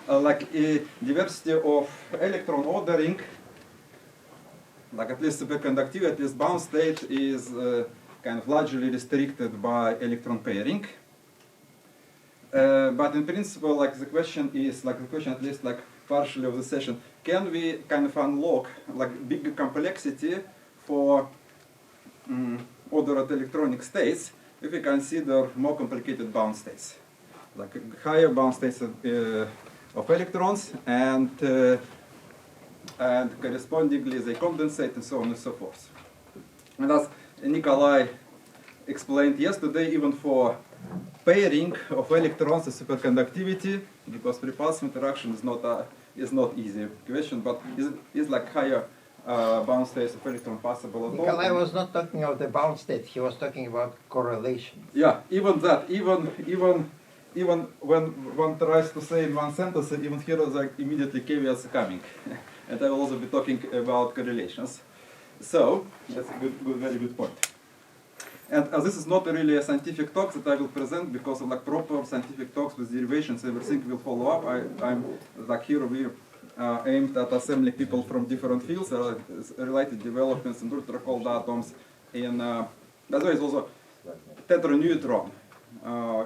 diversity of electron ordering, like at least superconductivity, at least bound state is kind of largely restricted by electron pairing. But in principle, like the question is, like the question at least like partially of the session, can we kind of unlock like bigger complexity for ordered electronic states if we consider more complicated bound states, like higher bound states of electrons and correspondingly they condensate and so on and so forth. And as Nikolai explained yesterday, even for pairing of electrons and superconductivity, because repulsive interaction is not easy question, but is like higher bound states of electron possible at all. Nikolai was not talking about the bound state; he was talking about correlation. Yeah, even that, even when one tries to say in one sentence, even here like immediately caveats coming, and I will also be talking about correlations. So that's a very good point. And this is not really a scientific talk that I will present because of like proper scientific talks with derivations, everything will follow up. I'm like here we aimed at assembling people from different fields, related developments in ultra-cold atoms. In by the way, it's also tetraneutron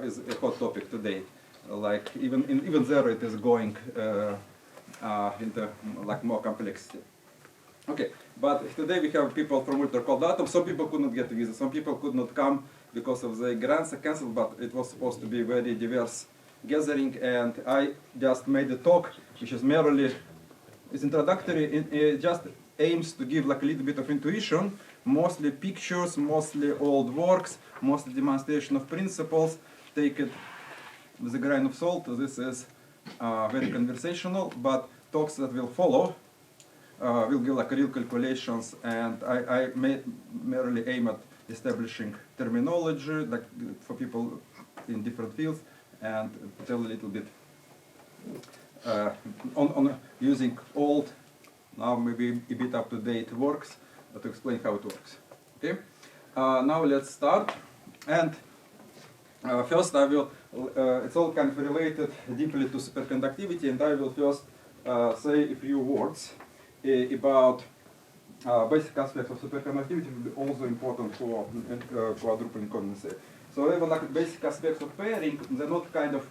is a hot topic today. Like even there it is going into like more complexity. Okay, but today we have people from ultra-cold atoms. Some people could not get visas, some people could not come because of the grants are cancelled, but it was supposed to be a very diverse gathering, and I just made a talk which is merely, it's introductory, it just aims to give like a little bit of intuition, mostly pictures, mostly old works, mostly demonstration of principles. Take it with a grain of salt. This is very conversational, but talks that will follow will give like real calculations, and I merely aim at establishing terminology like for people in different fields, and tell a little bit on using old, now maybe a bit up-to-date works to explain how it works. Okay, now let's start. And first I will, it's all kind of related deeply to superconductivity, and I will first say a few words about basic aspects of superconductivity, will be also important for quadrupling condensate. So even like basic aspects of pairing, they're not kind of,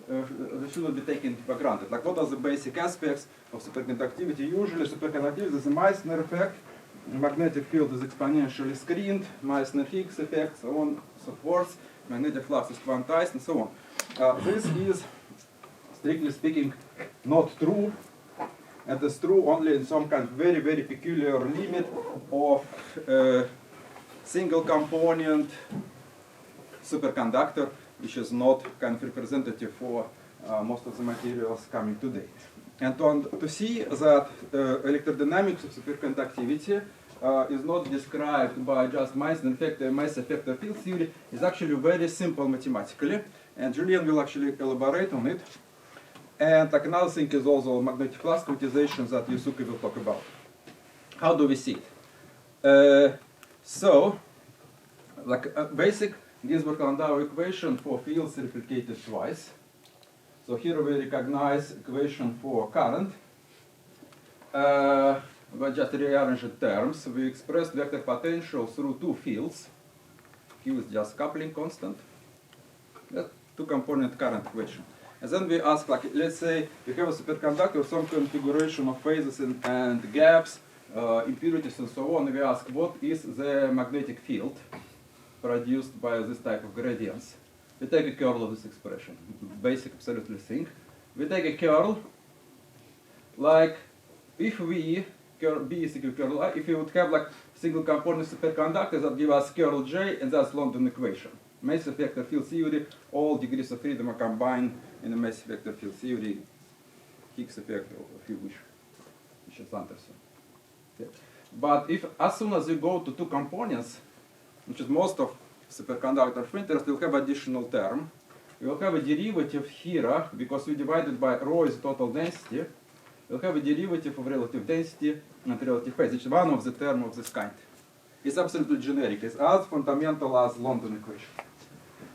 they shouldn't be taken for granted. Like what are the basic aspects of superconductivity? Usually superconductivity is a Meissner effect, the magnetic field is exponentially screened, Meissner-Higgs effect, so on, so forth, magnetic flux is quantized, and so on. This is, strictly speaking, not true. And it's true only in some kind of very, very peculiar limit of single component superconductor, which is not kind of representative for most of the materials coming today. And to see that electrodynamics of superconductivity is not described by just Meissner effect, Meissner effect of field theory, is actually very simple mathematically, and Julian will actually elaborate on it. And like another thing is also magnetic flux quantization that Yusuke will talk about. How do we see it? So, like a basic Ginzburg-Landau equation for fields replicated twice. So here we recognize equation for current. We just rearranged terms. We expressed vector potential through two fields. Q is just coupling constant. That's two-component current equation. And then we ask, like, let's say we have a superconductor, some configuration of phases and gaps, impurities and so on. We ask, what is the magnetic field produced by this type of gradients? We take a curl of this expression, basic absolutely thing. We take a curl, like if we, curl B is equal to curl I, if we would have like single component superconductor that give us curl J, and that's London equation. Massive vector field theory, all degrees of freedom are combined in a massive vector field theory, Higgs effect, or if you wish, which is Anderson. Okay. But if, as soon as you go to two components, which is most of superconductor of interest, we'll have additional term. We will have a derivative here, because we divided by rho is total density. We'll have a derivative of relative density and relative phase. It's one of the terms of this kind. It's absolutely generic. It's as fundamental as London equation.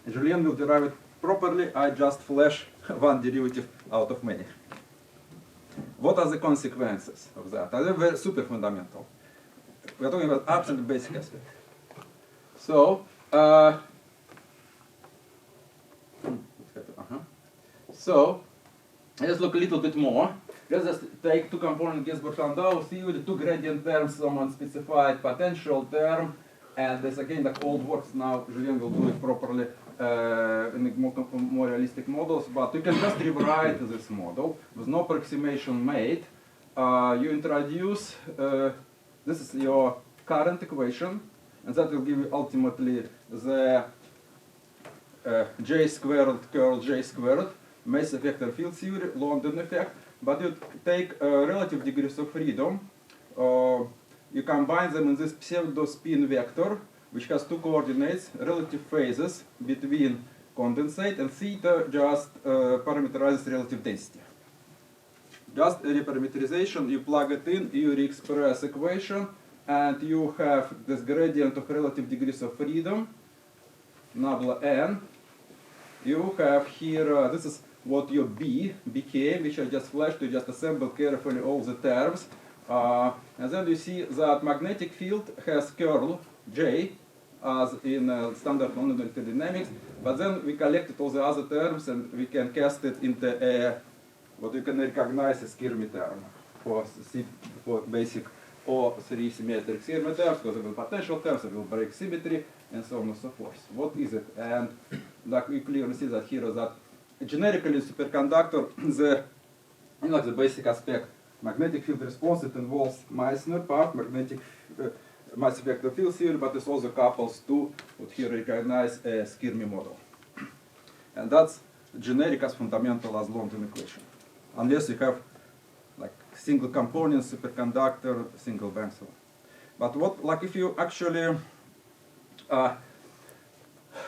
And Julien will derive it properly. I just flash one derivative out of many. what are the consequences of that? They're very super fundamental. We're talking about absolute basic aspect. So, so let's look a little bit more. Let's just take two component Ginzburg-Landau theory, two gradient terms, someone specified potential term, and this again like old works now. Julien will do it properly in more realistic models, but you can just rewrite this model with no approximation made. You introduce this is your current equation, and that will give you ultimately the J squared curl J squared massive vector field theory, London effect. But you take relative degrees of freedom, you combine them in this pseudo spin vector, which has two coordinates, relative phases between condensate, and theta just parameterizes relative density. Just a reparameterization, you plug it in, you re-express equation, and you have this gradient of relative degrees of freedom, nabla n. You have here, this is what your B became, which I just flashed. You just assemble carefully all the terms. And then you see that magnetic field has curl J, as in standard non-linear dynamics. But then we collected all the other terms and we can cast it into a, what you can recognize as Skirmy term for basic O3 symmetric Skirmy terms, because it will potential terms, it will break symmetry, and so on and so forth. What is it? And like we clearly see that here that generically superconductor, the basic aspect, magnetic field response, it involves Meissner part, magnetic massive vector field theory, but it also couples to what here recognize a Skirmy model. And that's generic as fundamental as London equation. Unless you have like single component, superconductor, single band, so on. But what, like if you actually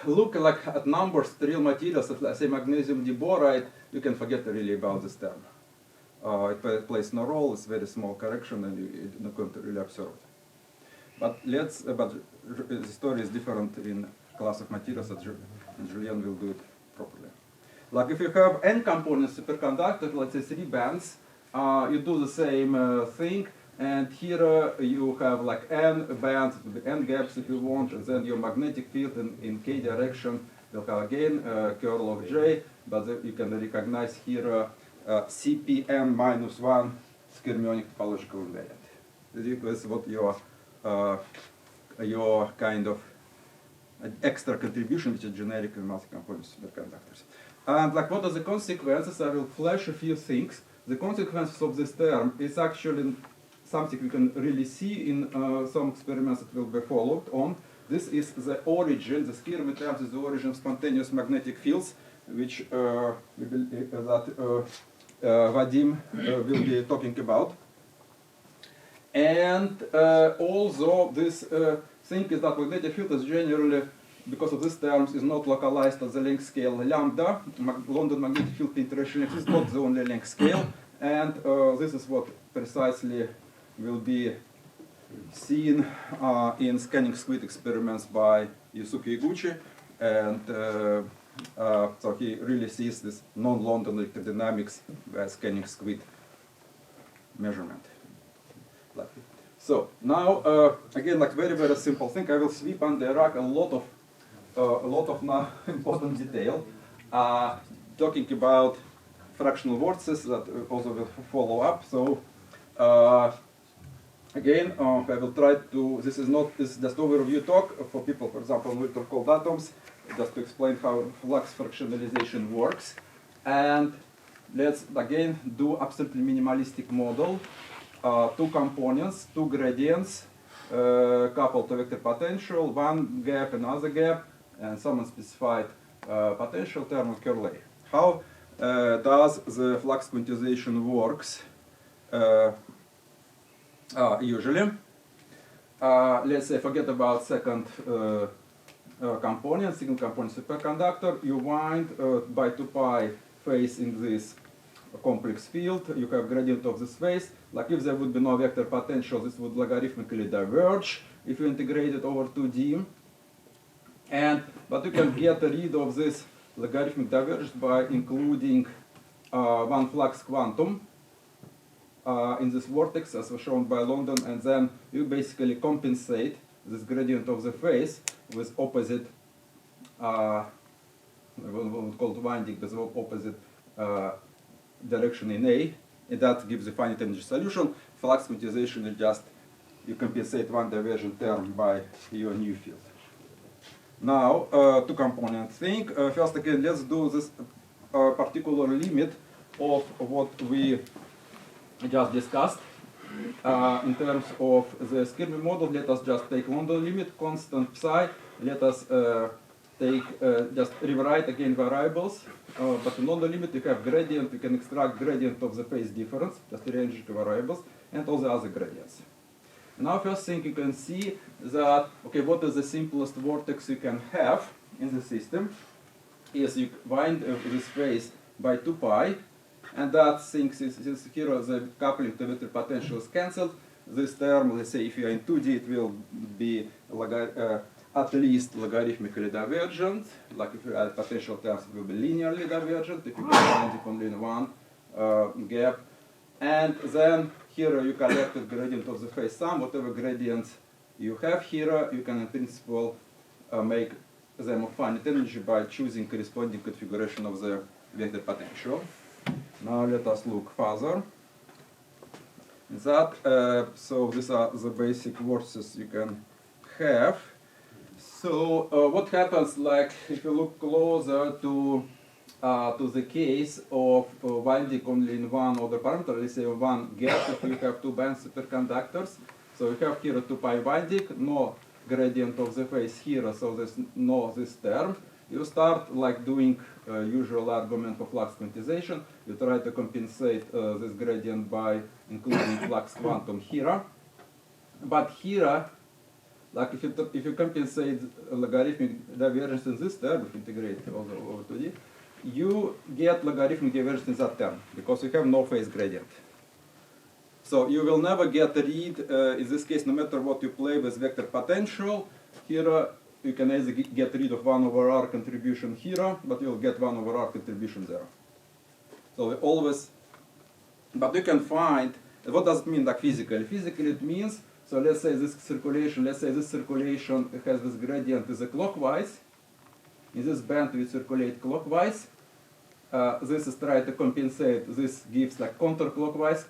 look like at numbers, real materials, let's say magnesium diboride, you can forget really about this term. It plays no role, it's very small correction, and you can't really observe it. But the story is different in class of materials, and Julien will do it properly. Like if you have n component superconductor, let's say 3 bands, you do the same thing. And here you have like n bands, n gaps if you want, and then your magnetic field in k direction will have again curl of J, but you can recognize here CPN minus 1 skyrmionic topological invariant. This is what your kind of extra contribution, which is generic in multi-component superconductors. And like what are the consequences? I will flash a few things. The consequences of this term is actually something we can really see in some experiments that will be followed on. This is the origin, the Skirmy terms is the origin of spontaneous magnetic fields, which Vadim will be talking about. And also this thing is that magnetic field is generally, because of these terms, is not localized at the length scale lambda. London magnetic field penetration length is not the only length scale, and this is what precisely will be seen in scanning squid experiments by Yusuke Iguchi, and so he really sees this non-London electrodynamics by scanning squid measurement. So now again, like very simple thing. I will sweep under the rug a lot of now important detail, talking about fractional vortices that also will follow up. So. Again, I will try to, this is just overview talk for people, for example, on ultra cold atoms, just to explain how flux fractionalization works. And let's again do absolutely minimalistic model. 2 components, 2 gradients, coupled to vector potential, 1 gap, another gap, and some unspecified potential term of curl A. How does the flux quantization works? Usually, let's say forget about second component, single component superconductor. You wind by 2 pi phase in this complex field. You have gradient of this phase. Like if there would be no vector potential, this would logarithmically diverge if you integrate it over 2D. But you can get rid of this logarithmic divergence by including one flux quantum. in this vortex, as was shown by London, and then you basically compensate this gradient of the phase with opposite, we would call it winding, with opposite direction in A, and that gives a finite energy solution. Flux quantization is just, you compensate one diversion term by your new field. Now, two-component thing. First, again, let's do this particular limit of what we just discussed. In terms of the Skirby model, let us just take London limit, constant psi. Let us take, just rewrite again variables. But in London limit, you have gradient, you can extract gradient of the phase difference, just arrange the variables, and all the other gradients. Now, first thing you can see that, okay, what is the simplest vortex you can have in the system is you wind this phase by 2 pi, and that thing is here the coupling to vector potential is cancelled. This term, let's say if you are in 2D, it will be at least logarithmically divergent. Like if you add potential terms, it will be linearly divergent if you can find only in one gap. And then here you collected gradient of the phase sum. Whatever gradients you have here, you can in principle make them of finite energy by choosing corresponding configuration of the vector potential. Now let us look further. So these are the basic vortices you can have. So what happens, like if you look closer to the case of winding only in one order parameter, let's say one gap, if you have two band superconductors. So you have here a 2 pi winding, no gradient of the phase here, so there's no this term. You start like doing usual argument for flux quantization. You try to compensate this gradient by including flux quantum here. But here, like if you compensate logarithmic divergence in this term, if you integrate over to D, you get logarithmic divergence in that term because you have no phase gradient. So you will never get rid, in this case, no matter what you play with vector potential, here you can either get rid of 1 over r contribution here, but you'll get 1 over r contribution there. So we always, but you can find, what does it mean like physically? Physically it means, so let's say this circulation has this gradient is a clockwise. In this band we circulate clockwise. This is trying to compensate, this gives like counterclockwise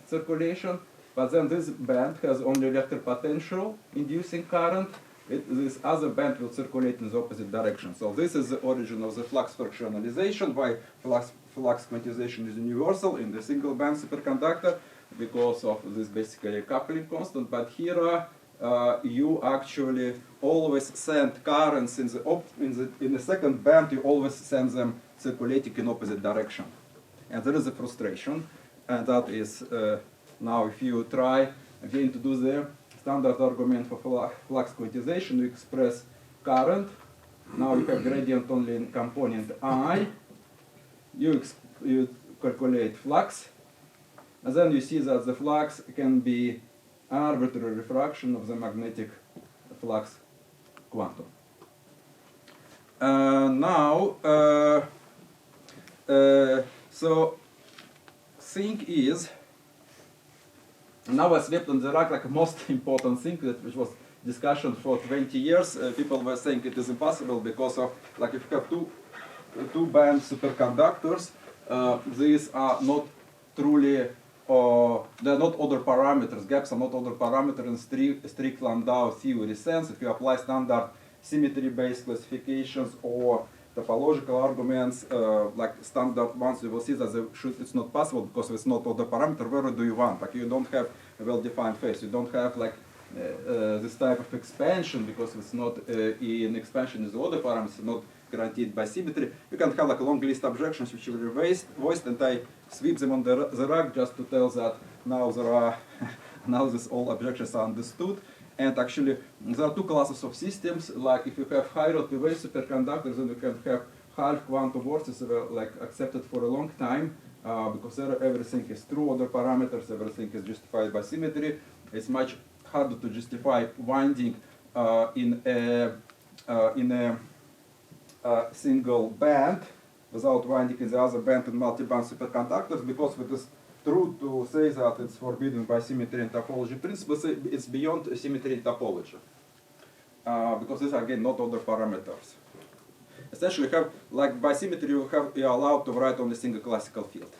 circulation, but then this band has only vector potential inducing current. This other band will circulate in the opposite direction. So this is the origin of the flux fractionalization, why flux quantization is universal in the single band superconductor, because of this basically coupling constant. But here you actually always send currents in the second band, you always send them circulating in opposite direction. And there is a frustration, and that is now if you try again to do the standard argument for flux quantization, you express current. Now you have gradient only in component I. You calculate flux, and then you see that the flux can be arbitrary refraction of the magnetic flux quantum. So thing is, now I swept on the rug like most important thing, which was discussion for 20 years. People were saying it is impossible because of, like if you have two band superconductors, these are not truly, they're not order parameters. Gaps are not order parameters in strict Landau theory sense. If you apply standard symmetry-based classifications or topological arguments, like standard ones, you will see that it's not possible because it's not order parameter. Where do you want? Like you don't have a well-defined phase. You don't have like this type of expansion because it's not in expansion is the order parameter, not guaranteed by symmetry. You can have like a long list objections which will be voiced, and I sweep them on the rug just to tell that now there are now these all objections are understood. And actually, there are two classes of systems. Like if you have high rate superconductors, then you can have half quantum vortices like accepted for a long time because there everything is true order parameters, everything is justified by symmetry. It's much harder to justify winding in a single band without winding in the other band in multi-band superconductors, because with this true to say that it's forbidden by symmetry and topology principles. It's beyond symmetry and topology. Because these are again not order parameters. Essentially, by symmetry you are allowed to write only single classical field.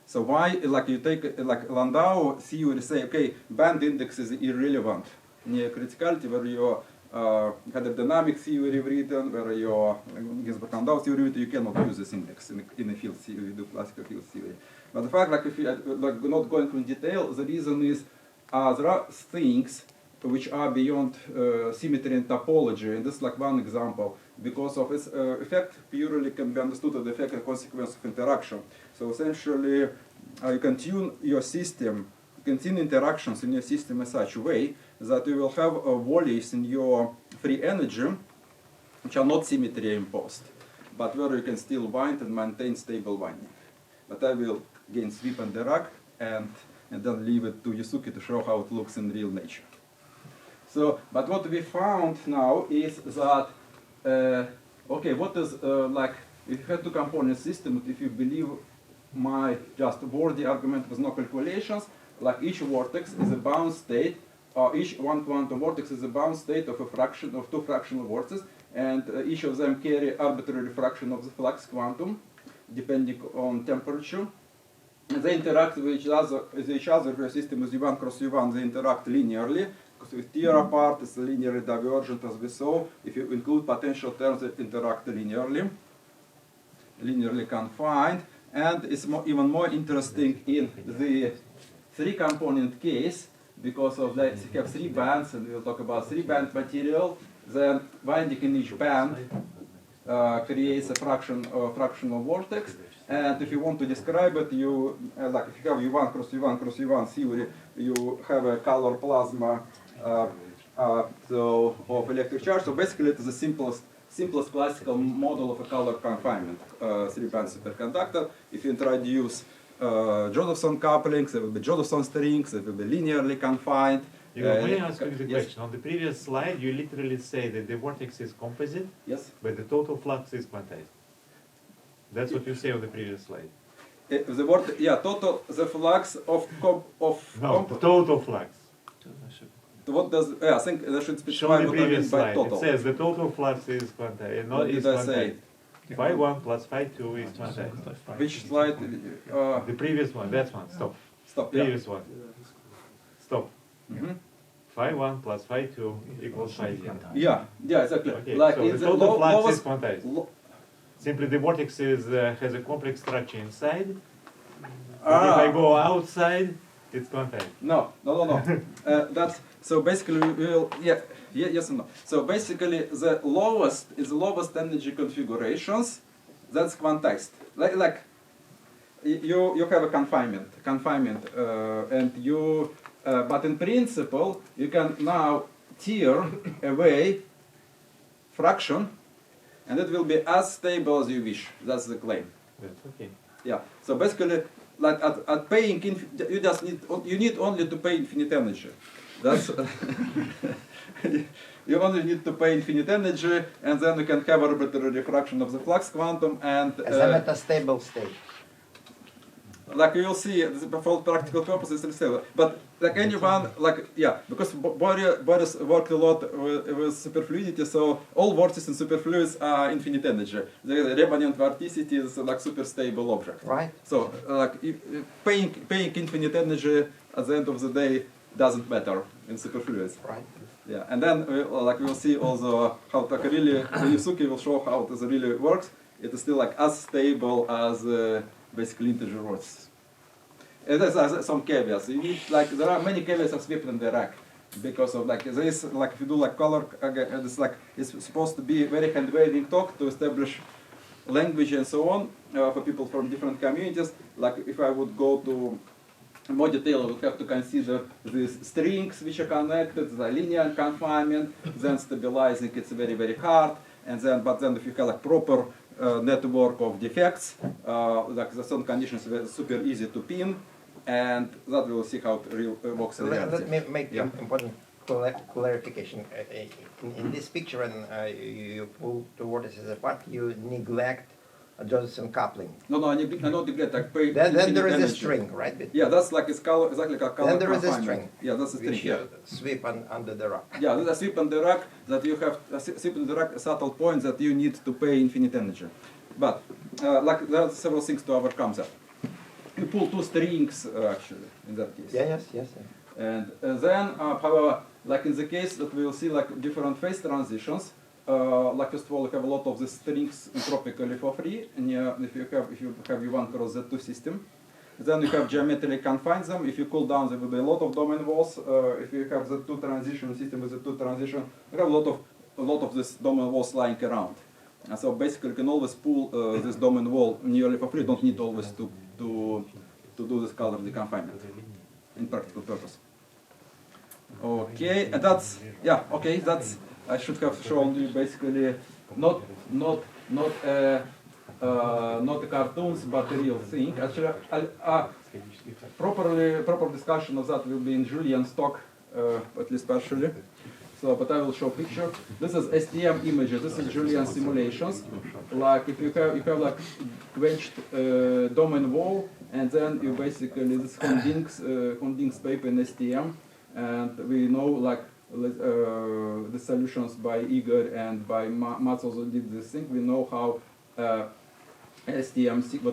So why, you take Landau theory, say, okay, band index is irrelevant. Near criticality, where your hydrodynamic theory written, where your Ginsburg-Landau theory written, you cannot use this index in a field theory, you do classical field theory. But the fact, if you not going into detail, the reason is there are things which are beyond symmetry and topology, and this is one example, because of its effect purely can be understood as the effect and consequence of interaction. So essentially, you can tune your system, you can tune interactions in your system in such a way that you will have volleys in your free energy which are not symmetry imposed, but where you can still wind and maintain stable winding. But I will again sweep and direct and then leave it to Yusuke to show how it looks in real nature. So, but what we found now is that, okay, what is if you have two component system, if you believe my just wordy argument with no calculations, each vortex is a bound state, or each one quantum vortex is a bound state of a fraction of two fractional vortices, and each of them carry arbitrary fraction of the flux quantum, depending on temperature. And they interact with each other if your system is U1 cross U1, they interact linearly. Because if tear apart, it's linearly divergent as we saw. If you include potential terms, they interact linearly confined. And it's even more interesting in the three-component case, because of that you have three bands, and we'll talk about three-band material. Then winding in each band creates a fractional vortex. And if you want to describe it, you if you have U1 cross U1 cross U1 theory, you have a color plasma of electric charge. So basically, it is the simplest classical model of a color confinement, three-band superconductor. If you introduce Josephson couplings, there will be Josephson strings, it will be linearly confined. May I ask you the question? On the previous slide, you literally say that the vortex is composite, yes, but the total flux is quantized. That's what you say on the previous slide. The the flux of the total flux. What does I think that should specify Show the what I mean previous by slide. total. It says the total flux is quantized. What did I say? Phi 1 plus phi 2 is quantized. Which slide? The previous one. That one. Stop. Stop. Previous one. Stop. Mm-hmm. Phi 1 plus phi 2 equals phi 0. Yeah, exactly. Okay, Like so in the total flux is lowest, quantized. Simply the vortex has a complex structure inside. But if I go outside, it's quantized. No. That's so basically we will yes and no. So basically the lowest is the lowest energy configurations. That's quantized. Like you have a confinement, and you. But in principle, you can now tear away fraction, and it will be as stable as you wish. That's the claim. That's okay. Yeah. So basically, like at paying, you need only to pay infinite energy. That's you only need to pay infinite energy, and then you can have arbitrary refraction of the flux quantum, and then at a stable state. Like you will see, for practical purposes, it's stable. But like anyone, because Boris worked a lot with superfluidity, so all vortices in superfluids are infinite energy. The remanent vorticity is like super stable object. Right. So paying infinite energy at the end of the day doesn't matter in superfluids. Right. Yeah, and then we'll see also how really Yusuke will show how it really works. It is still like as stable as basically integer vortices. There's some caveats. You need there are many caveats of sweep and Dirac because of this if you do color it's supposed to be very hand waving talk to establish language and so on for people from different communities. Like if I would go to more detail, I would have to consider these strings which are connected, the linear confinement, then stabilizing it's very, very hard, and then if you have proper network of defects, the certain conditions are super easy to pin, and that we will see how it works in reality. Let me make important clarification. In this picture, when you pull the vortices apart, you neglect Josephson coupling. No, I not neglect. Like pay Then there is a energy. string, right? Yeah, that's like it's color, exactly like a color Then there is a confinement. string. Yeah, that's a string. Which Yeah. you sweep under the rock. Yeah, there's a sweep on the rack that you have sweep on the rack subtle points that you need to pay infinite energy. But like there are several things to overcome that. You pull two strings actually in that case. Yes. And then, however, like in the case that we will see like different phase transitions, like first of all, you have a lot of the strings entropically for free, and if you have U1 cross Z2 system, then you have geometrically confined them. If you cool down, there will be a lot of domain walls. If you have the two transition system with the two transition, you have a lot of this domain walls lying around. And so basically, you can always pull this domain wall nearly for free. You don't need always to do this color deconfinement in practical purpose. Okay, and that's I should have shown you basically not the cartoons but the real thing. Actually, proper discussion of that will be in Julian's talk, at least partially. So, but I will show picture. This is STM images. This is Julian simulations. Like if you have like quenched domain wall, and then you basically this Hunding's paper in STM. And we know like the solutions by Egor and by Mats also did this thing. We know how what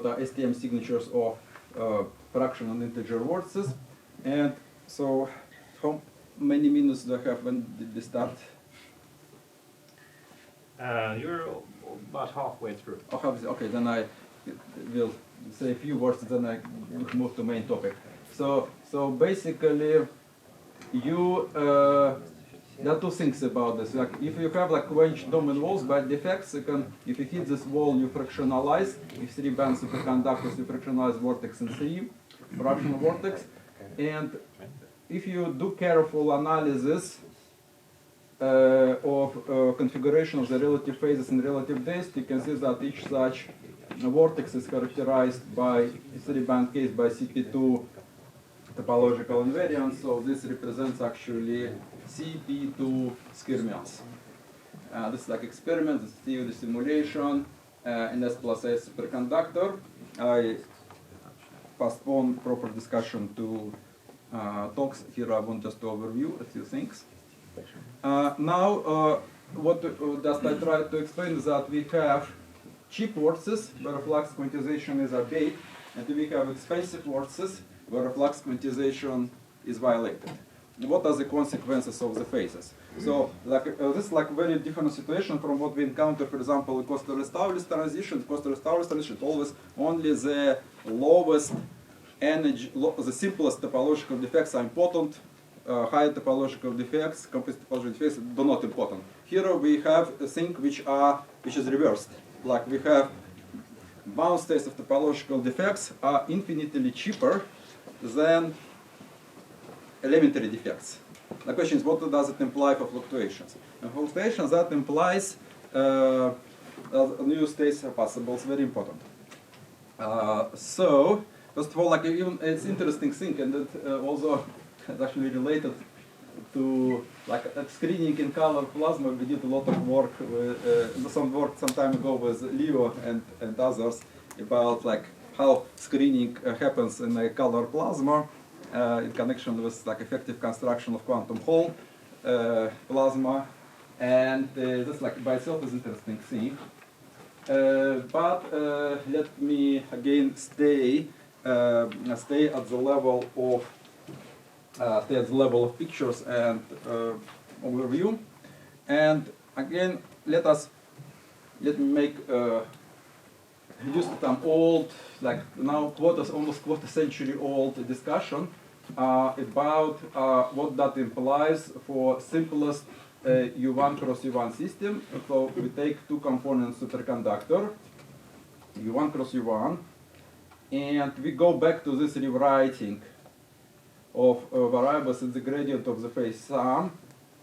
are STM signatures of fraction and integer vortices. And so how many minutes do I have? When did we start? You're about halfway through. Oh, okay, then I will say a few words, then I move to main topic. So basically, there are two things about this. Like if you have like quenched domain walls by defects, if you hit this wall, you fractionalize. If 3 band superconductors, you fractionalize vortex in 3 fractional vortex. And if you do careful analysis of configuration of the relative phases and relative days, you can see that each such vortex is characterized by 3 band case by CP2 topological invariance, so this represents actually CP2 skirmions. This is like experiment, this is theory simulation, in S plus S superconductor. I postpone proper discussion to talks. Here I want just to overview a few things. Now, what just I try to explain is that we have cheap vortices where flux quantization is obeyed, and we have expensive vortices where flux quantization is violated. What are the consequences of the phases? So, this is like a very different situation from what we encounter, for example, in Koster-Lestaulis transition. Koster-Lestaulis transition always only the lowest energy, the simplest topological defects are important. Higher topological defects, composite topological defects, do not important. Here we have a thing which is reversed. Like we have bound states of topological defects are infinitely cheaper than elementary defects. The question is, what does it imply for fluctuations? And for fluctuations, that implies new states are possible. It's very important. So, first of all, like even it's interesting thing, and it also is actually related to like screening in color plasma. We did a lot of work, some time ago with Leo and others about like how screening happens in a color plasma in connection with like effective construction of quantum Hall plasma, and this like by itself is interesting thing. But let me again stay at the level of pictures and overview, and again let me make use some old, like now almost quarter century old discussion about what that implies for simplest U1 cross U1 system. So we take two component superconductor, U1 cross U1, and we go back to this rewriting of variables in the gradient of the phase sum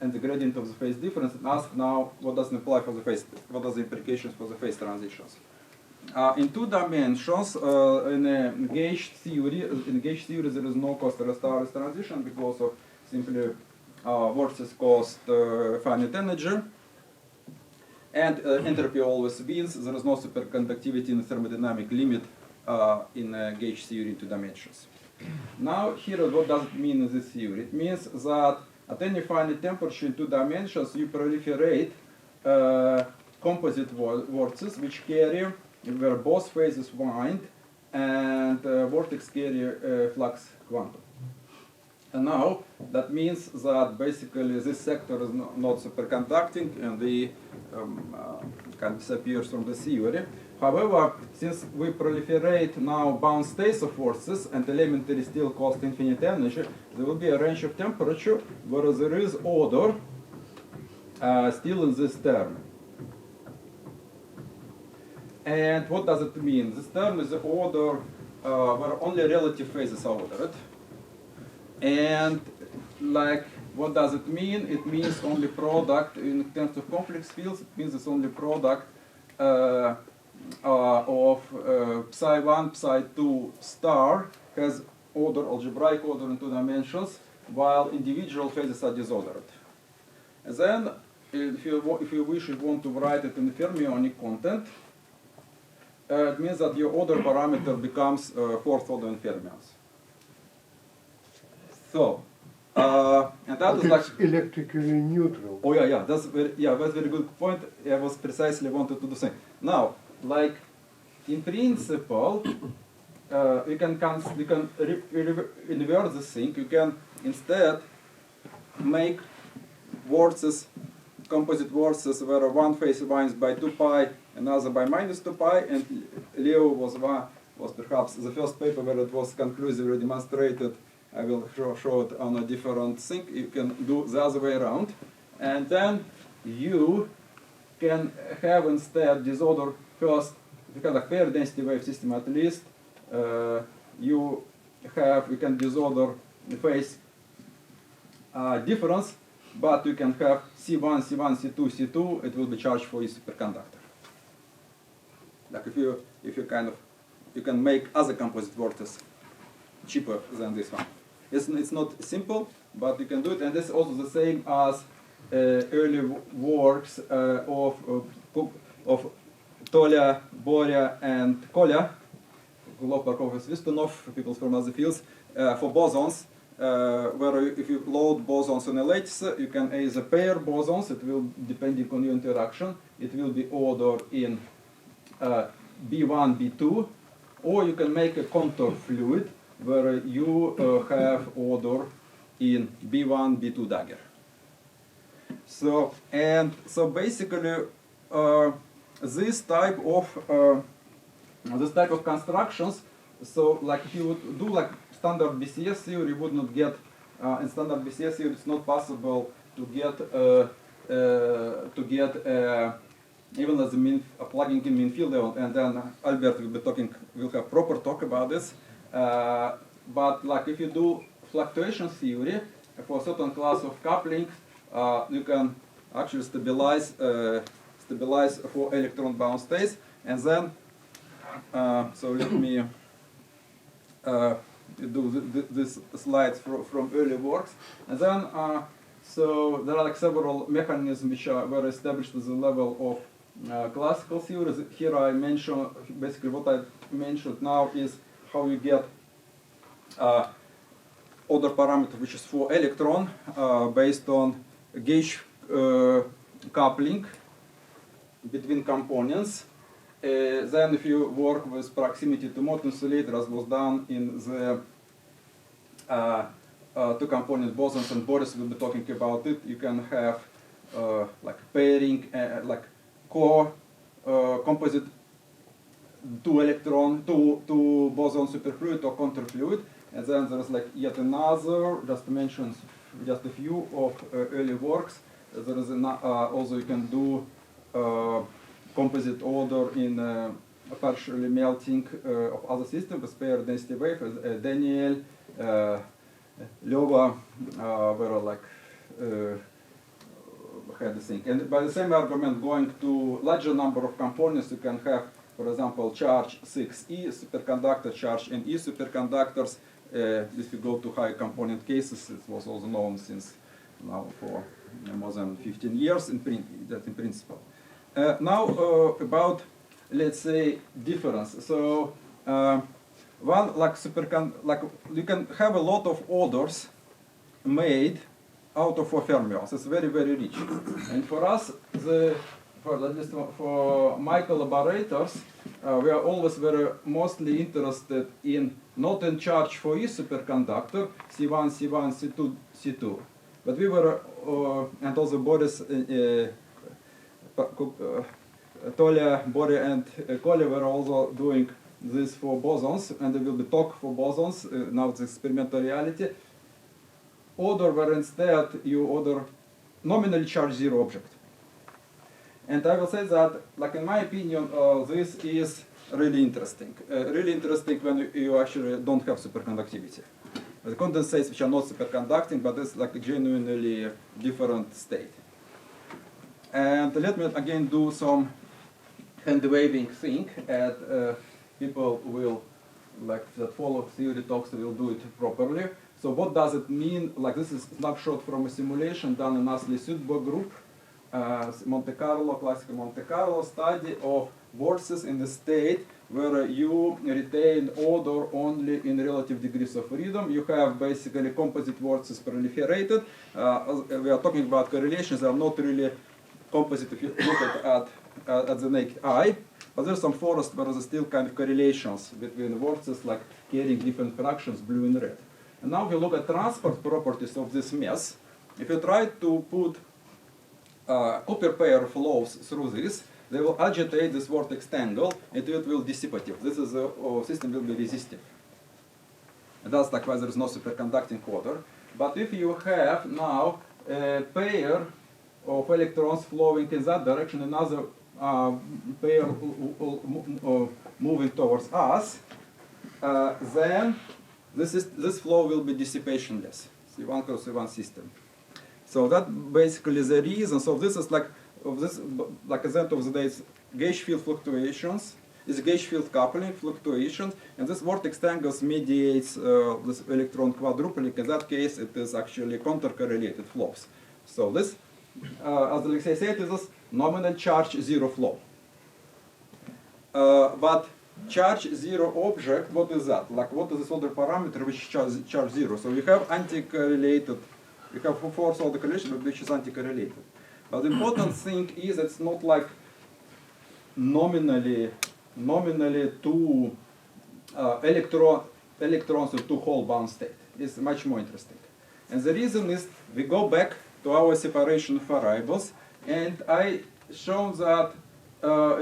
and the gradient of the phase difference, and ask now what does it imply for the phase, what are the implications for the phase transitions. In 2 dimensions, in engaged theory, there is no Koster-Lestaulis transition because of simply vortices cost finite energy. And entropy always wins. There is no superconductivity in the thermodynamic limit in gauge theory in 2 dimensions. Now, here, what does it mean in this theory? It means that at any finite temperature in 2 dimensions, you proliferate composite vortices which carry, where both phases wind, and vortex carry flux quantum. And now, that means that basically this sector is not superconducting, and the kind of disappears from the theory. However, since we proliferate now bound states of forces and elementary still cost infinite energy, there will be a range of temperature where there is order still in this term. And what does it mean? This term is the order where only relative phases are ordered. And like, what does it mean? It means only product in terms of complex fields. It means it's only product of psi1, psi2 star has order, algebraic order in 2 dimensions, while individual phases are disordered. And then, if you wish, you want to write it in the fermionic content, it means that your order parameter becomes 4th order in fermions. So, and that is like electrically neutral. Oh yeah, that's very good point. I was precisely wanted to do the same. Now, like in principle, you can invert this thing. You can instead make vortices, composite vortices, where one phase winds by 2 pi, another by minus 2 pi, and Leo was perhaps the first paper where it was conclusively demonstrated. I will show it on a different thing. You can do the other way around. And then you can have instead disorder first, if you have a fair density wave system at least, you can disorder the phase difference, but you can have C1, C1, C2, C2, it will be Charge-4e superconductor. Like if you can make other composite vortices cheaper than this one. It's not simple, but you can do it, and this is also the same as early works of Tolia, Boria, and Kolya, Golov, Svistunov, people from other fields, for bosons, where if you load bosons on a lattice, you can either pair bosons, it will, depending on your interaction, it will be ordered in B1, B2, or you can make a contour fluid, where you have order in B1, B2 dagger. So basically, this type of constructions. So like if you would do like standard BCS theory, you would not get in standard BCS theory. It's not possible to get even as a plugging in mean field level. And then Albert will have proper talk about this. But like if you do fluctuation theory for a certain class of coupling, you can actually stabilize for electron bound states, and then so let me do this slides from early works, and then so there are like several mechanisms which were established at the level of classical theories. Here I mention basically what I mentioned now is how you get order parameter which is for electron based on gauge coupling between components. Then if you work with proximity to mode insulator, as was done in the two-component bosons, and Boris will be talking about it, you can have like pairing, like core composite two boson superfluid or counterfluid, and then there's like yet another, just to mention just a few of early works. There is also you can do composite order in partially melting of other systems with pair density wave. Daniel, Lova were like had the thing. And by the same argument, going to larger number of components, you can have, for example, Charge-6e superconductor, Charge-4e superconductors. If you go to high component cases, it was also known since now for more than 15 years in principle. Now about, let's say, difference. So one like you can have a lot of orders made out of 4 fermions. It's very, very rich. And for us, at least for my collaborators, we are always mostly interested in not in Charge-4e superconductor, C1, C1, C2, C2. But we were, and also Boris, Tolia, Bori, and Kolya were also doing this for bosons, and there will be talk for bosons. Now it's experimental reality. Order where instead you order nominally charge 0 object. And I will say that, like in my opinion, this is really interesting. Really interesting when you actually don't have superconductivity. The condensates which are not superconducting, but it's like a genuinely different state. And let me again do some hand waving thing, and people will, like that follow theory talks, will do it properly. So what does it mean? Like this is a snapshot from a simulation done in Asli-Sudbo group, Monte Carlo, classical Monte Carlo study of vortices in the state where you retain order only in relative degrees of freedom. You have basically composite vortices proliferated. We are talking about correlations. They are not really composite if you look at the naked eye. But there's some forest where there's still kind of correlations between vortices, like carrying different fractions, blue and red. And now if you look at transport properties of this mess, if you try to put Cooper pair flows through this, they will agitate this vortex tangle, and it will dissipative. This is a system will be resistive. And that's like why there is no superconducting order. But if you have now a pair of electrons flowing in that direction, another pair moving towards us, then this flow will be dissipationless. C1 cross C1 system. So that basically is the reason. So this is like at the end of the day, it's gauge field fluctuations, is gauge field coupling fluctuations, and this vortex tangles mediates this electron quadrupling. In that case, it is actually counter-correlated flows. So this, as Alexei said, is this nominal charge 0 flow. But charge 0 object, what is that? Like what is this order parameter which charge 0? So we have anti-correlated, we have force order correlation which is anti-correlated. But the important thing is it's not like nominally two electrons in two whole bound state. It's much more interesting. And the reason is we go back to our separation variables, and I shown that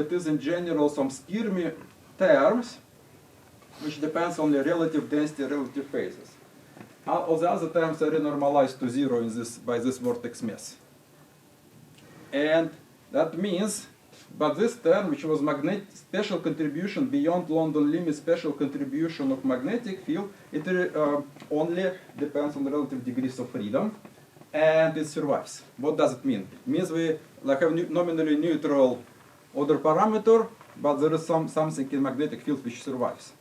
it is in general some Stirmi terms which depends on the relative density, relative phases. All the other terms are renormalized to 0 in this, by this vortex mess. And that means, but this term, which was magnetic special contribution beyond London limit, special contribution of magnetic field, it only depends on the relative degrees of freedom, and it survives. What does it mean? It means we like have nominally neutral order parameter, but there is something in magnetic field which survives.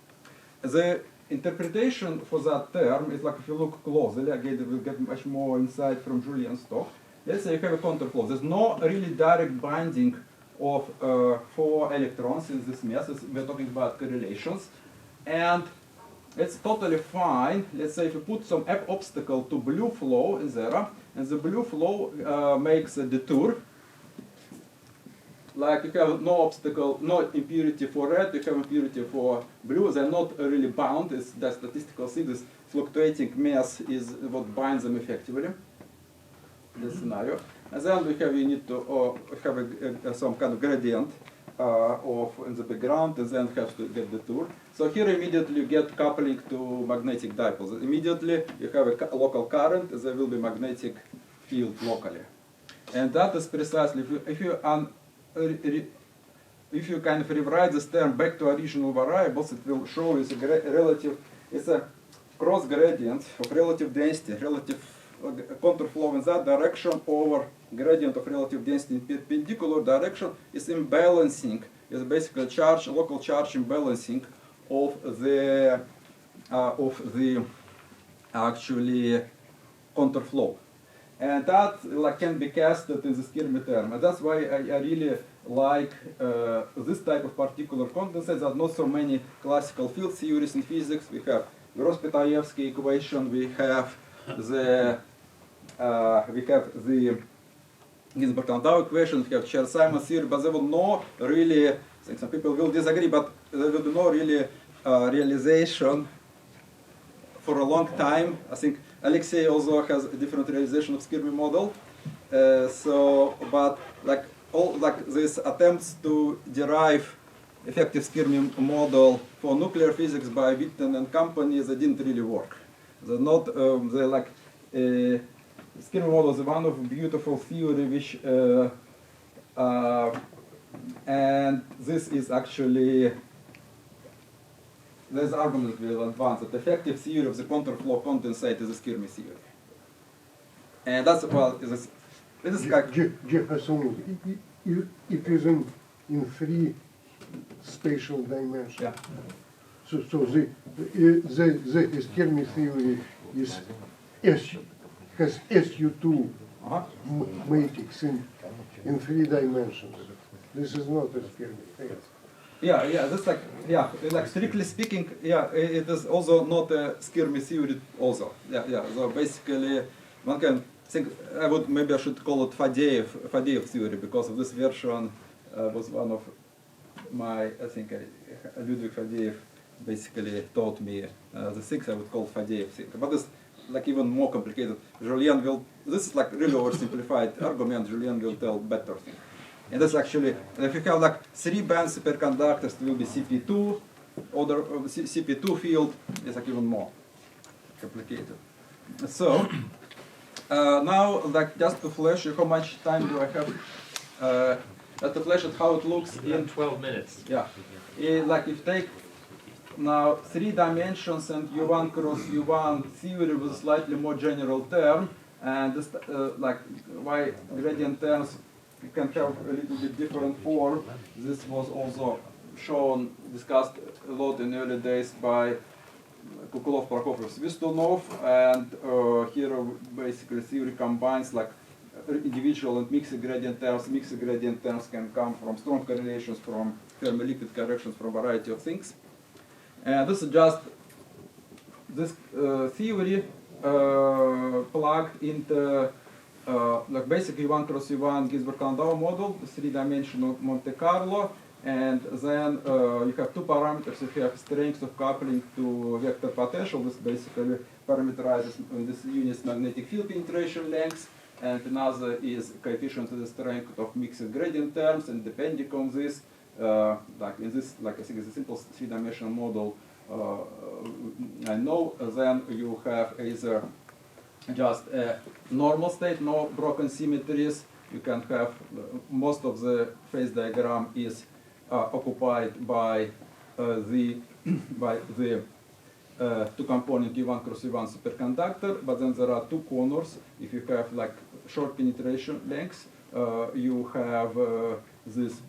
The interpretation for that term is like if you look closely, again we'll get much more insight from Julian's talk. Let's say you have a counterflow. There's no really direct binding of 4 electrons in this mess. We're talking about correlations. And it's totally fine. Let's say if you put some obstacle to blue flow in there, and the blue flow makes a detour. Like you have no obstacle, no impurity for red, you have impurity for blue. They're not really bound. It's the statistical thing. This fluctuating mass is what binds them effectively. This scenario. And then we have, you need to have some kind of gradient in the background, and then have to get the tour. So here immediately you get coupling to magnetic dipoles. Immediately you have a local current, there will be magnetic field locally. And that is precisely, if you kind of rewrite this term back to original variables, it will show you it's a cross gradient of relative density, relative counterflow in that direction over gradient of relative density in perpendicular direction is imbalancing, is basically local charge imbalancing of the actually counterflow. And that can be casted in the Skirmy term. And that's why I really like this type of particular condensates. There are not so many classical field theories in physics. We have Gross-Petaevsky equation. We have the Ginsburg-Landau equation. We have Chern-Simons theory. But there will no really, I think some people will disagree, but there will be no really realization for a long time. I think Alexei also has a different realization of Skirmy model. But all these attempts to derive effective Skirmy model for nuclear physics by Witten and company, they didn't really work. They're not. Skirmy model is one of beautiful theory which, and this is actually. There's argument will advance that the effective theory of the counterflow condensate is a Skirmy theory. And that's, well, it is like... It is in 3 spatial dimensions. Yeah. So the Skirmy theory is has SU2 matrix in 3 dimensions. This is not a Skirmy theory. Yeah, that's like strictly speaking, it is also not a Skirmy theory also. Yeah. So basically, one can think, maybe I should call it Fadeev theory, because of this version was one of my, I think Ludwig Fadeev basically taught me the things I would call Fadeev theory. But it's like even more complicated. Julien will, this is like really oversimplified argument, Julien will tell better thing. And that's actually, if you have like 3-band superconductors, it will be CP2, other CP2 field is like even more complicated. So now, like just to flash you, how much time do I have? Just to flash it how it looks in 12 minutes. Yeah, like if you take now 3 dimensions and U1 cross U1 theory with a slightly more general term, and this like why gradient terms. You can have a little bit different form. This was also discussed a lot in early days by Kukulov, Prokofiev, Svistunov, and here basically theory combines like individual and mixed gradient terms. Mixed gradient terms can come from strong correlations, from thermal-liquid corrections, from a variety of things. And this is just this theory plugged into like basically U1 cross U1 Ginsburg-Landau model, 3-dimensional Monte Carlo, and then you have 2 parameters. You have strength of coupling to vector potential. This basically parameterizes this unit's magnetic field penetration length, and another is coefficient of the strength of mixed gradient terms. And depending on this, like in this, like I think it's a simple 3-dimensional model. I know then you have either just a normal state, no broken symmetries. You can have most of the phase diagram is occupied by the 2-component U1 cross U1 superconductor, but then there are 2 corners. If you have like short penetration lengths, you have this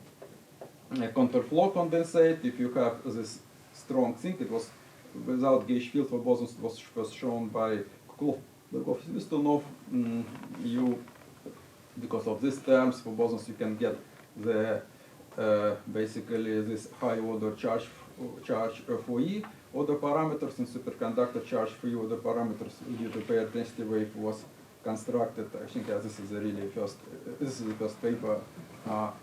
counterflow condensate. If you have this strong thing, it was without gauge field for bosons, was shown by Svistunov. Because of these terms for bosons, you can get the basically this high order Charge-4e order parameters in superconductor. Charge-4e order parameters due to pair density wave was constructed. I think this is the first paper.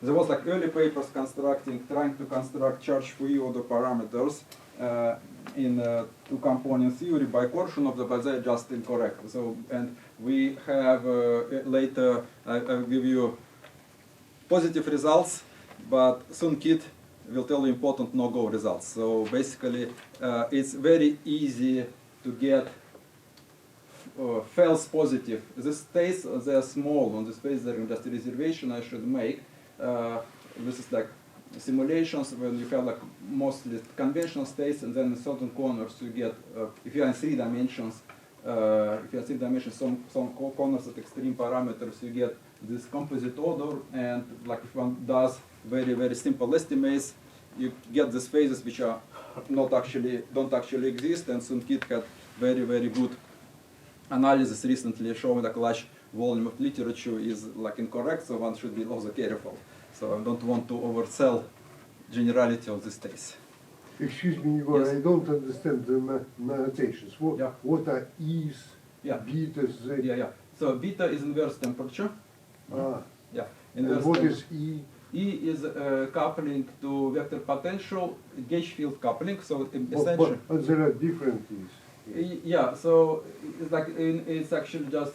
There was like early papers trying to construct Charge-4e order parameters in 2-component theory by Korshunov, but they're just incorrect. So, and we have later, I'll give you positive results, but soon Kit will tell you important no-go results. So basically, it's very easy to get false positive. The states, they're small. On the space, there's just a reservation I should make. This is like simulations when you have like mostly conventional states, and then in certain corners you get, if you are in 3 dimensions, some corners at extreme parameters, you get this composite order, and like if one does very, very simple estimates, you get these phases which are don't actually exist. And Sun Kit had very, very good analysis recently showing like large volume of literature is like incorrect, so one should be also careful. So I don't want to oversell generality of this case. Excuse me, Igor, Yes. I don't understand the notations. Yeah. What are E's, Yeah. betas, Z? Yeah. So beta is inverse temperature. Ah, Yeah. and Inverse what temperature. is E? E is coupling to vector potential, gauge field coupling. So But essentially, there are different E's. yeah. So it's like it's actually just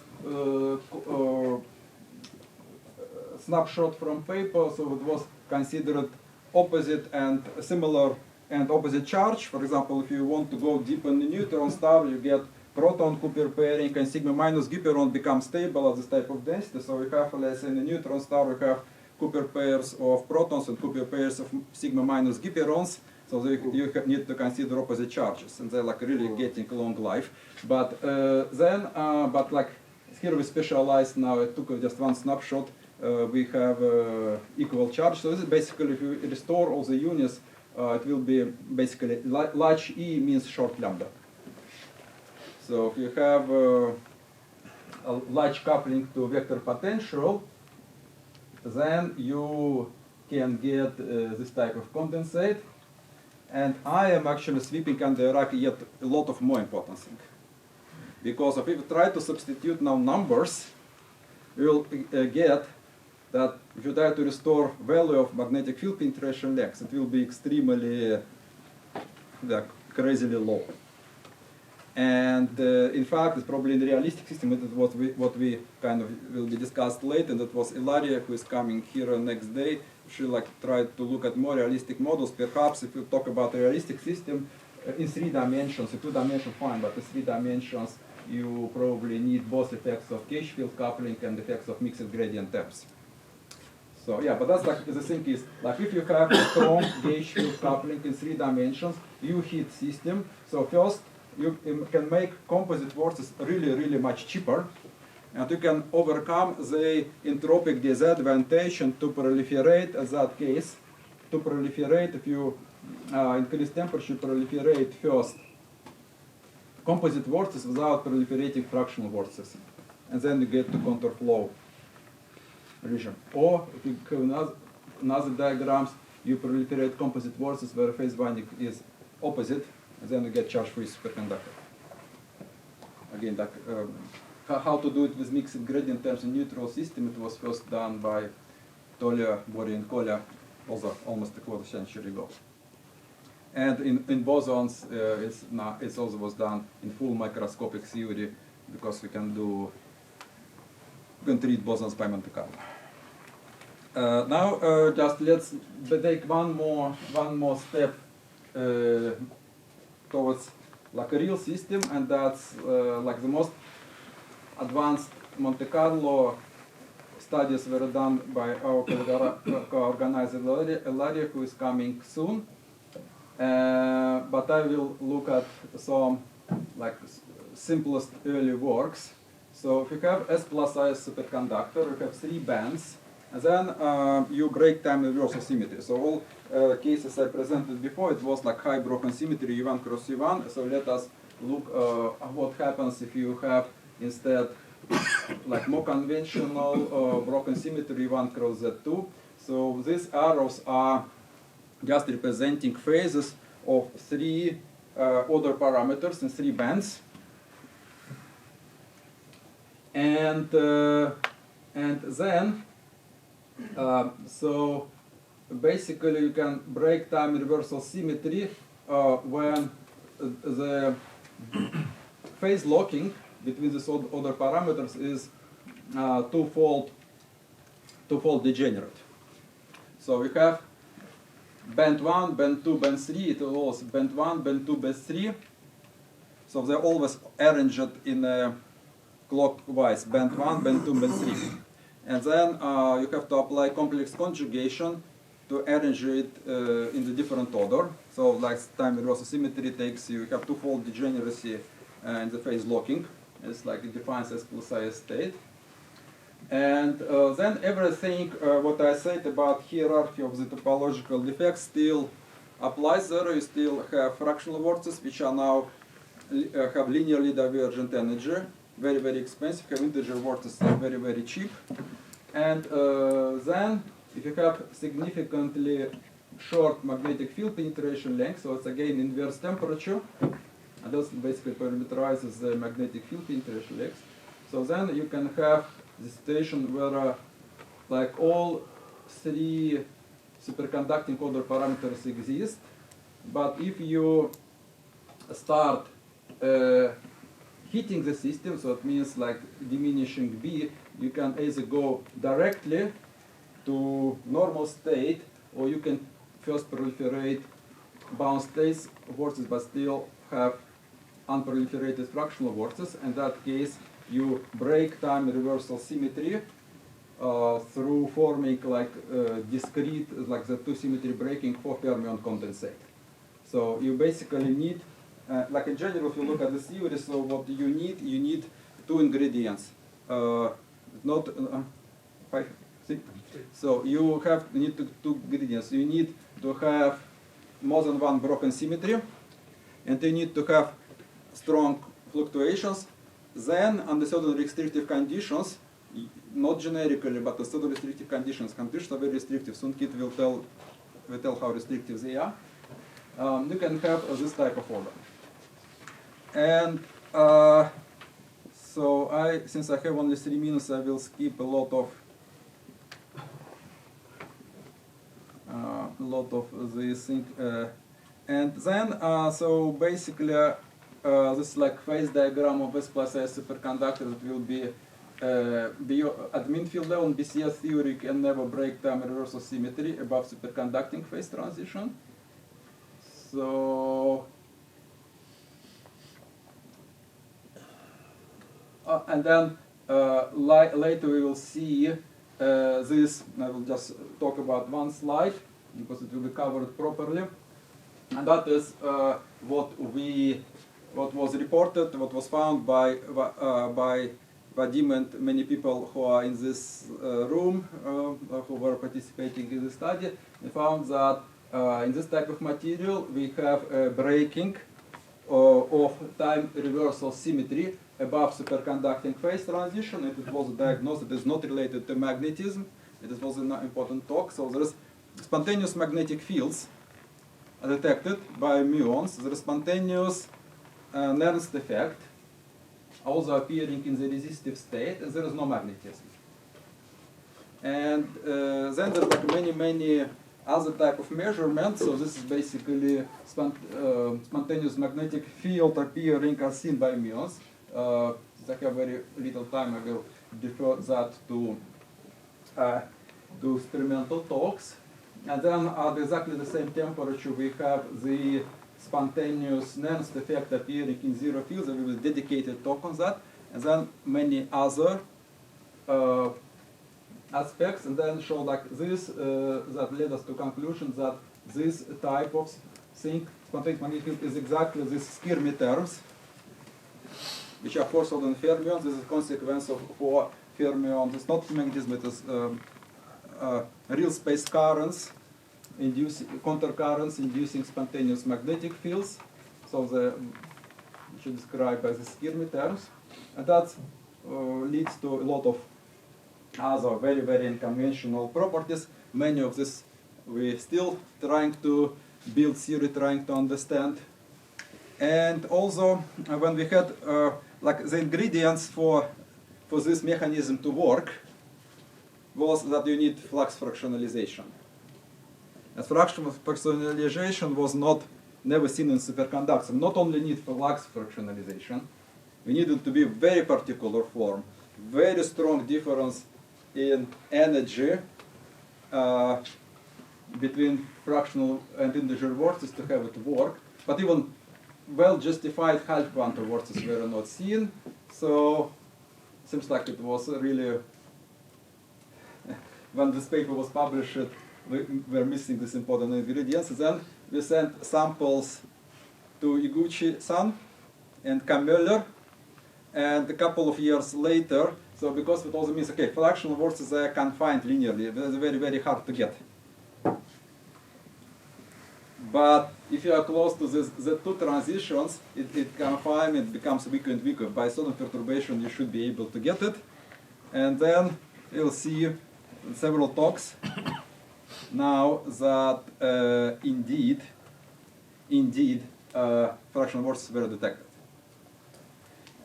snapshot from paper. So it was considered opposite and similar and opposite charge. For example, if you want to go deep in the neutron star, you get proton Cooper pairing, and sigma minus gyperon becomes stable at this type of density. So we have, let's say, in the neutron star, we have Cooper pairs of protons and Cooper pairs of sigma minus gyperons. So you need to consider opposite charges, and they're like really getting long life. But but like here we specialized now. I took just one snapshot. We have equal charge. So this is basically, if you restore all the units, it will be basically large E means short lambda. So if you have a large coupling to vector potential, then you can get this type of condensate. And I am actually sweeping under the rug yet a lot of more important thing. Because if you try to substitute now numbers, you will get that if you try to restore value of magnetic field penetration length, it will be extremely crazily low. And in fact, it's probably in the realistic system. It is what we kind of will be discussed later. And that was Ilaria, who is coming here next day. She tried to look at more realistic models. Perhaps if you talk about a realistic system in 3 dimensions, in 2 dimensions fine, but in 3 dimensions you probably need both effects of gauge field coupling and effects of mixed gradient terms. So yeah, but that's like the thing is, like if you have a strong gauge field coupling in 3 dimensions, you hit system. So first, you can make composite vortices really much cheaper, and you can overcome the entropic disadvantage to proliferate, as that case, to proliferate if you increase temperature, proliferate first composite vortices without proliferating fractional vortices, and then you get to contour flow region. Or if you have another diagrams, you proliferate composite vortices where phase binding is opposite, and then you get charge-free superconductor. Again, like, how to do it with mixed gradient terms in neutral system, it was first done by Tolia, Bori, and Kolya, also almost a quarter century ago. And in bosons, it also was done in full microscopic theory, because we can treat bosons by Monte Carlo. Now, just let's take one more step towards like a real system, and that's like the most advanced Monte Carlo studies were done by our co-organizer Ilaria, who is coming soon. But I will look at some like simplest early works. So if you have S plus I superconductor, you have 3 bands, and then you break time reversal symmetry. So all cases I presented before, it was like high broken symmetry U1 cross U1. So let us look what happens if you have instead like more conventional broken symmetry U1 cross Z2. So these arrows are just representing phases of 3 order parameters in 3 bands. And then, so basically you can break time reversal symmetry when the phase locking between these order parameters is twofold degenerate. So we have band 1, band 2, band 3, it was band 1, band 2, band 3. So they're always arranged in a clockwise, band 1, band 2, band 3. And then you have to apply complex conjugation to arrange it in the different order. So like time reversal symmetry takes you have twofold degeneracy in the phase locking. It's like it defines S plus I state. And then everything what I said about hierarchy of the topological defects still applies there. You still have fractional vortices which are now have linearly divergent energy. very, very expensive. Have integer vortices are very, very cheap. And then, if you have significantly short magnetic field penetration length, so it's again inverse temperature, and this basically parameterizes the magnetic field penetration length. So then you can have the situation where like all three superconducting order parameters exist, but if you start heating the system, so it means like diminishing B, you can either go directly to normal state, or you can first proliferate bound states vortices but still have unproliferated fractional vortices. In that case, you break time reversal symmetry through forming like discrete, like the two symmetry breaking for fermion condensate. So you basically need, like in general, if you look at the theory, so what you need two ingredients. Not five, six. So you need two ingredients. You need to have more than one broken symmetry, and you need to have strong fluctuations. Then, under certain restrictive conditions, not generically, but under certain restrictive conditions are very restrictive. Soon Kit will tell how restrictive they are. You can have this type of order. And so since I have only 3 minutes, I will skip a lot of these things. And then, so basically, this like phase diagram of S plus S superconductor that will be at mean field level in BCS theory can never break time reversal symmetry above superconducting phase transition. So, and then later we will see this. I will just talk about one slide because it will be covered properly, and that is what was reported, what was found by Vadim and many people who are in this room who were participating in the study. They found that in this type of material we have a breaking of time reversal symmetry above superconducting phase transition. It was diagnosed. It is not related to magnetism. It was an important talk. So there is spontaneous magnetic fields detected by muons. There is spontaneous Nernst effect, also appearing in the resistive state, and there is no magnetism. And then there are many other type of measurements. So this is basically spontaneous magnetic field appearing as seen by muons. Since I have very little time, I will defer that to experimental talks. And then at exactly the same temperature, we have the spontaneous Nernst effect appearing in zero fields. There will be a dedicated talk on that. And then many other aspects, and then show like this, that led us to conclusion that this type of thing, spontaneous magnetic field, is exactly these Skirmy terms, which are forced on fermions. This is a consequence of for fermions. It's not magnetism, it is real space currents, counter currents inducing spontaneous magnetic fields. So which is described by the Skirmy terms, and that leads to a lot of other very, very unconventional properties. Many of this we're still trying to build theory, trying to understand. And also, when we had like the ingredients for this mechanism to work was that you need flux fractionalization. And fractionalization was never seen in superconductors. Not only need flux fractionalization, we needed to be very particular form, very strong difference in energy between fractional and integer vortices to have it work. But even well-justified half quantum vortices were not seen. So it seems like it was really, when this paper was published, we were missing this important ingredients. Then we sent samples to Iguchi-san and Kammeller, and a couple of years later, so because it also means, okay, fractional vortices are confined linearly, they're very, very hard to get. But if you are close to the two transitions, it confinement becomes weaker and weaker. By certain perturbation, you should be able to get it. And then you'll see in several talks now that indeed, fractional vortices were detected.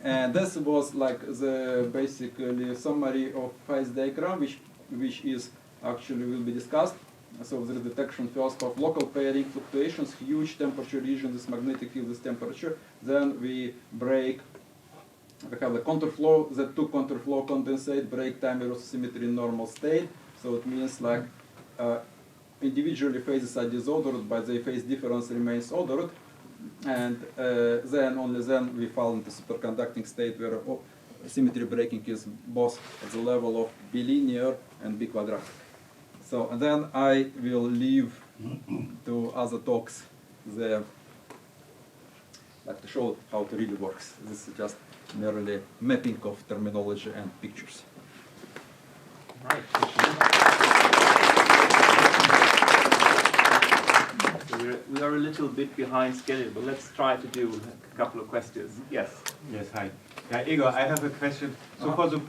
And this was like the basically summary of phase diagram, which is actually will be discussed. So the detection first of local pairing fluctuations, huge temperature region, this magnetic field is temperature. Then we break, we have the counterflow, the two counterflow condensate, break time erosion symmetry in normal state. So it means like individually phases are disordered, but the phase difference remains ordered. And then only then we fall into superconducting state where symmetry breaking is both at the level of bilinear and biquadratic. So and then I will leave to other talks the like to show how it really works. This is just merely mapping of terminology and pictures. All right. So we are a little bit behind schedule, but let's try to do a couple of questions. Yes. Yes, hi. Yeah, Egor, I have a question. So for the